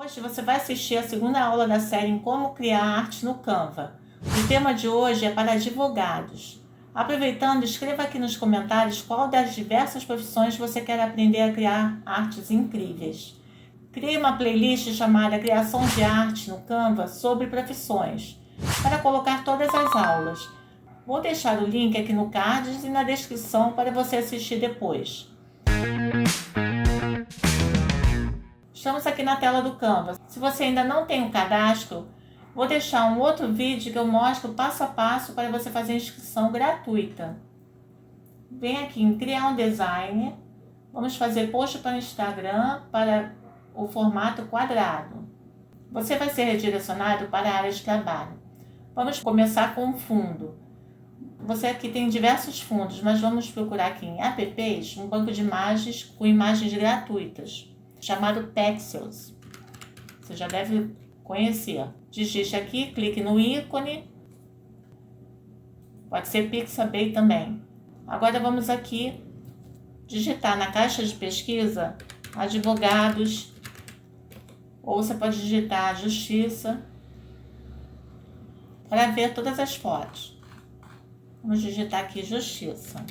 Hoje você vai assistir a segunda aula da série em Como Criar Arte no Canva. O tema de hoje é para advogados. Aproveitando, escreva aqui nos comentários qual das diversas profissões você quer aprender a criar artes incríveis. Crie uma playlist chamada Criação de Arte no Canva sobre profissões, para colocar todas as aulas. Vou deixar o link aqui no card e na descrição para você assistir depois. Estamos aqui na tela do Canva. Se você ainda não tem um cadastro, vou deixar um outro vídeo que eu mostro passo a passo para você fazer a inscrição gratuita. Vem aqui em Criar um Design. Vamos fazer post para o Instagram para o formato quadrado. Você vai ser redirecionado para a área de trabalho. Vamos começar com um fundo. Você aqui tem diversos fundos, mas vamos procurar aqui em apps um banco de imagens com imagens gratuitas, chamado Pexels. Você já deve conhecer. Digite aqui, clique no ícone. Pode ser Pixabay também. Agora vamos aqui digitar na caixa de pesquisa advogados, ou você pode digitar justiça para ver todas as fotos. Vamos digitar aqui justiça.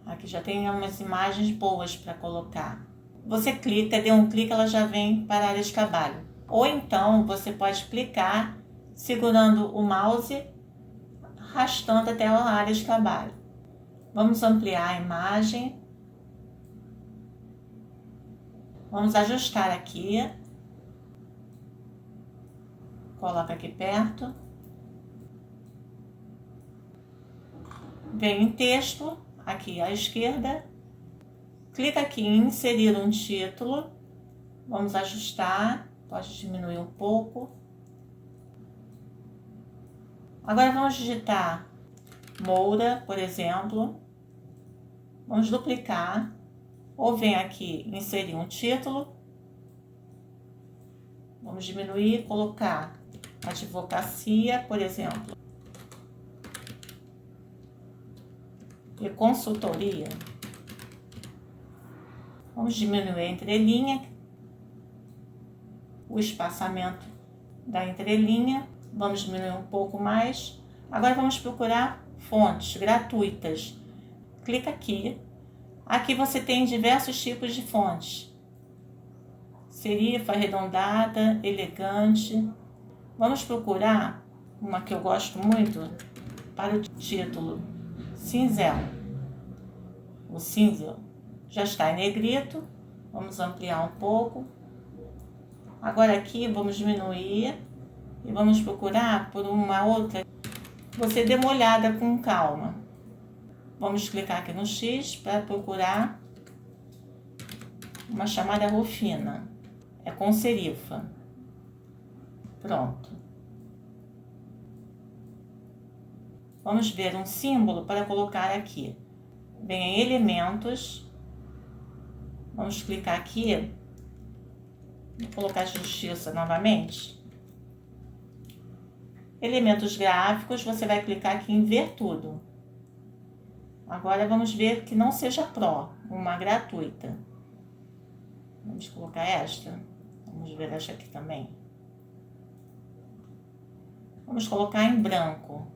Aqui já tem umas imagens boas para colocar. Você clica, dê um clique, ela já vem para a área de trabalho. Ou então você pode clicar segurando o mouse, arrastando até a área de trabalho. Vamos ampliar a imagem. Vamos ajustar aqui. Coloca aqui perto. Vem em texto, aqui à esquerda. Clica aqui em inserir um título. Vamos ajustar. Pode diminuir um pouco. Agora vamos digitar Moura, por exemplo. Vamos duplicar. Ou vem aqui inserir um título. Vamos diminuir, colocar advocacia, por exemplo. E consultoria. Vamos diminuir a entrelinha, o espaçamento da entrelinha. Vamos diminuir um pouco mais. Agora vamos procurar fontes gratuitas. Clica aqui. Aqui você tem diversos tipos de fontes. Serifa, arredondada, elegante. Vamos procurar uma que eu gosto muito para o título. Cinzel. O cinzel já está em negrito. Vamos ampliar um pouco. Agora aqui vamos diminuir e vamos procurar por uma outra. Você dê uma olhada com calma. Vamos clicar aqui no X para procurar uma chamada Rufina. É com serifa. Pronto. Vamos ver um símbolo para colocar aqui. Vem em elementos. Vamos clicar aqui. Vou colocar justiça novamente. Elementos gráficos, você vai clicar aqui em ver tudo. Agora vamos ver que não seja Pro, uma gratuita. Vamos colocar esta. Vamos ver esta aqui também. Vamos colocar em branco.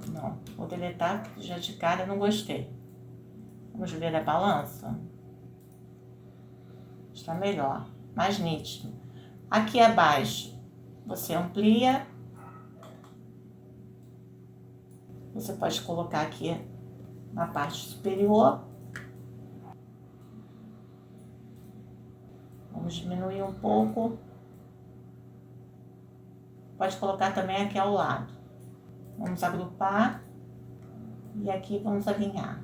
Não, vou deletar, porque já de cara não gostei. Vamos ver a balança. Está melhor, mais nítido. Aqui abaixo, você amplia. Você pode colocar aqui na parte superior. Vamos diminuir um pouco. Pode colocar também aqui ao lado. Vamos agrupar. E aqui vamos alinhar.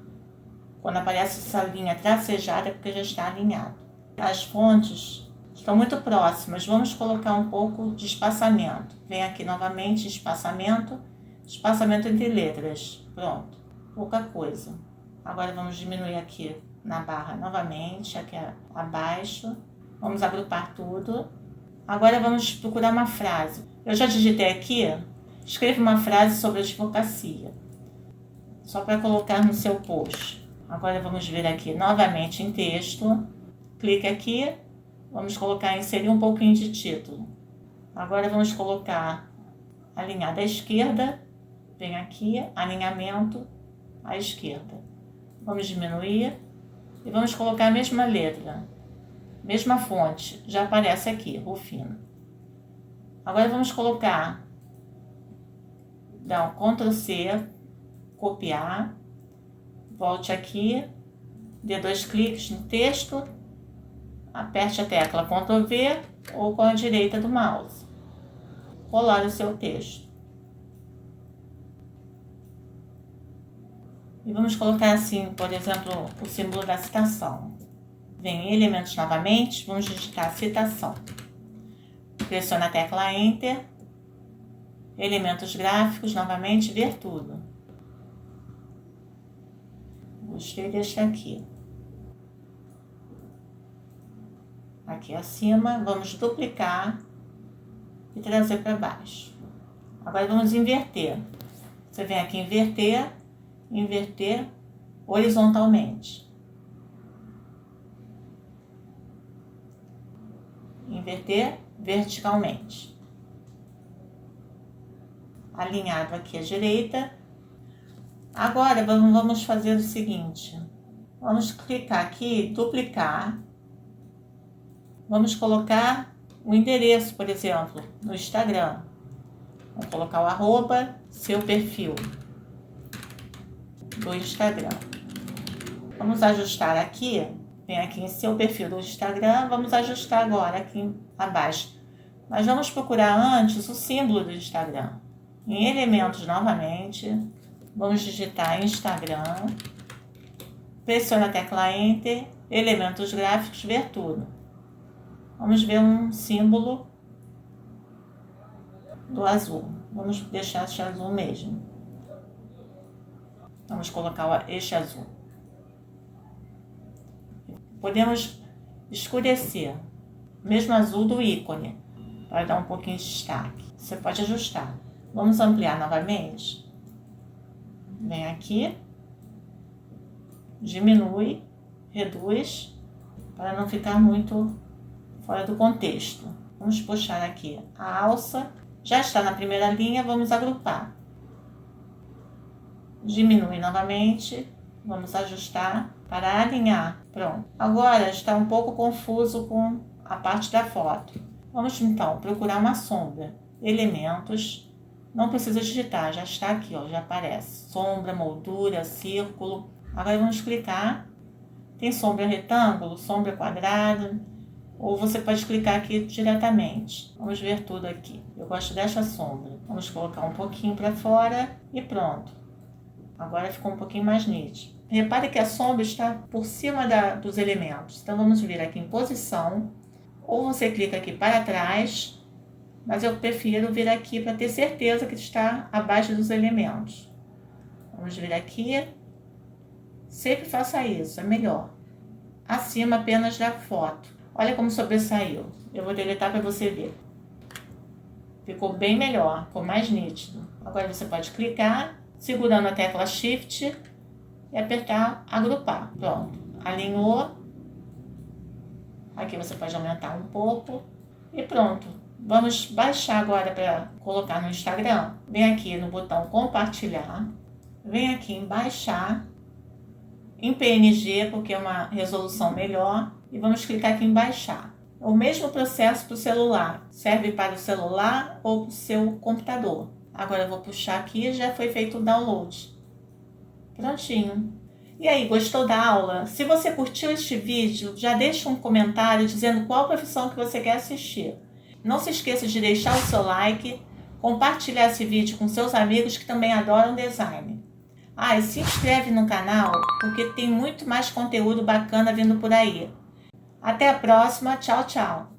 Quando aparece essa linha tracejada é porque já está alinhado. As fontes estão muito próximas. Vamos colocar um pouco de espaçamento. Vem aqui novamente espaçamento. Espaçamento entre letras. Pronto. Pouca coisa. Agora vamos diminuir aqui na barra novamente, aqui abaixo. Vamos agrupar tudo. Agora vamos procurar uma frase. Eu já digitei aqui. Escreva uma frase sobre advocacia. Só para colocar no seu post. Agora vamos vir aqui novamente em texto. Clique aqui. Vamos colocar, inserir um pouquinho de título. Agora vamos colocar alinhar da esquerda. Vem aqui, alinhamento à esquerda. Vamos diminuir e vamos colocar a mesma letra, mesma fonte, já aparece aqui, Rufino. Agora vamos colocar, dá um Ctrl C, copiar, volte aqui, dê 2 cliques no texto, aperte a tecla Ctrl V ou com a direita do mouse, colar o seu texto. E vamos colocar assim, por exemplo, o símbolo da citação. Vem em elementos novamente, vamos digitar citação. Pressiona a tecla Enter. Elementos gráficos, novamente, ver tudo. Gostei deste aqui. Aqui acima, vamos duplicar e trazer para baixo. Agora vamos inverter. Você vem aqui em inverter horizontalmente. Inverter verticalmente. Alinhado aqui à direita. Agora vamos fazer o seguinte. Vamos clicar aqui, duplicar. Vamos colocar o endereço, por exemplo, no Instagram. Vamos colocar o arroba, seu perfil do Instagram. Vamos ajustar aqui, vem aqui em seu perfil do Instagram, vamos ajustar agora aqui abaixo. Mas vamos procurar antes o símbolo do Instagram. Em elementos novamente, vamos digitar Instagram, pressiona a tecla Enter, elementos gráficos, ver tudo. Vamos ver um símbolo do azul. Vamos deixar este azul mesmo. Vamos colocar este azul. Podemos escurecer, mesmo azul do ícone, para dar um pouquinho de destaque. Você pode ajustar. Vamos ampliar novamente. Vem aqui, diminui, reduz, para não ficar muito fora do contexto. Vamos puxar aqui a alça. Já está na primeira linha, vamos agrupar. Diminui novamente, vamos ajustar para alinhar. Pronto. Agora está um pouco confuso com a parte da foto. Vamos então procurar uma sombra. Elementos. Não precisa digitar, já está aqui, ó, já aparece. Sombra, moldura, círculo. Agora vamos clicar. Tem sombra retângulo, sombra quadrado. Ou você pode clicar aqui diretamente. Vamos ver tudo aqui. Eu gosto dessa sombra. Vamos colocar um pouquinho para fora e pronto. Agora ficou um pouquinho mais nítido. Repare que a sombra está por cima dos elementos. Então vamos vir aqui em posição. Ou você clica aqui para trás. Mas eu prefiro vir aqui para ter certeza que está abaixo dos elementos. Vamos vir aqui. Sempre faça isso, é melhor. Acima apenas da foto. Olha como sobressaiu. Eu vou deletar para você ver. Ficou bem melhor, ficou mais nítido. Agora você pode clicar, segurando a tecla Shift e apertar agrupar. Pronto, alinhou. Aqui você pode aumentar um pouco e pronto. Vamos baixar agora para colocar no Instagram. Vem aqui no botão compartilhar. Vem aqui em baixar. Em PNG, porque é uma resolução melhor. E vamos clicar aqui em baixar. O mesmo processo para o celular. Serve para o celular ou para o seu computador. Agora eu vou puxar aqui e já foi feito o download. Prontinho. E aí, gostou da aula? Se você curtiu este vídeo, já deixa um comentário dizendo qual profissão que você quer assistir. Não se esqueça de deixar o seu like, compartilhar esse vídeo com seus amigos que também adoram design. E se inscreve no canal, porque tem muito mais conteúdo bacana vindo por aí. Até a próxima, tchau, tchau!